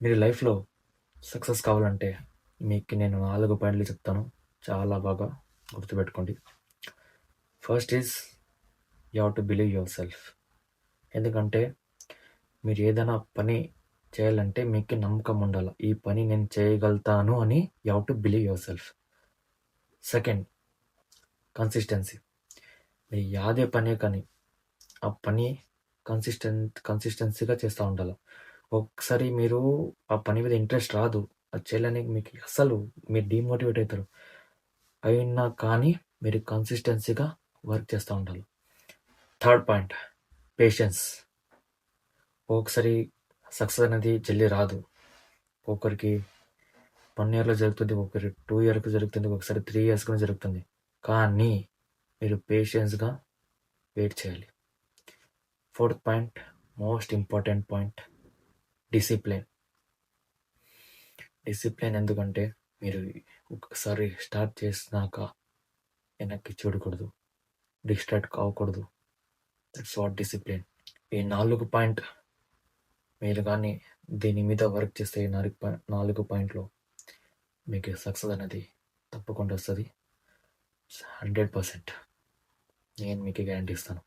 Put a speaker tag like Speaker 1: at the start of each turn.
Speaker 1: మీరు లైఫ్లో సక్సెస్ కావాలంటే మీకు నేను 4 పాయింట్లు చెప్తాను. చాలా బాగా గుర్తుపెట్టుకోండి. First is you have to believe your self. ఎందుకంటే మీరు ఏదైనా పని చేయాలంటే మీకు నమ్మకం ఉండాలి. ఈ పని నేను చేయగలుగుతాను అని you have to believe your self. Second, consistency. మీరు యాదే పనే కానీ ఆ పని కన్సిస్టెన్సీగా చేస్తూ ఉండాలి. ఒకసారి మీరు ఆ పని మీద ఇంట్రెస్ట్ రాదు, అది చేయడానికి మీకు అసలు మీరు డీమోటివేట్ అవుతారు. అయినా కానీ మీరు కన్సిస్టెన్సీగా వర్క్ చేస్తూ ఉండాలి. Third point, patience. ఒకసారి సక్సెస్ అనేది జల్దీ రాదు. ఒకరికి 1 ఇయర్లో జరుగుతుంది, ఒకరి 2 ఇయర్కి జరుగుతుంది, ఒకసారి 3 ఇయర్స్ కూడా జరుగుతుంది. కానీ మీరు పేషెన్స్గా వెయిట్ చేయాలి. Fourth point, most important point, discipline. Discipline ఎందుకంటే మీరు ఒకసారి స్టార్ట్ చేసినాక వెనక్కి చూడకూడదు, డిస్ట్రాక్ట్ కావకూడదు. That's what discipline. ఈ 4 పాయింట్ మీరు కానీ దీని మీద వర్క్ చేస్తే ఈ 4 పాయింట్లు మీకు సక్సెస్ అనేది తప్పకుండా వస్తుంది. 100% నేను మీకు గ్యారంటీ ఇస్తాను.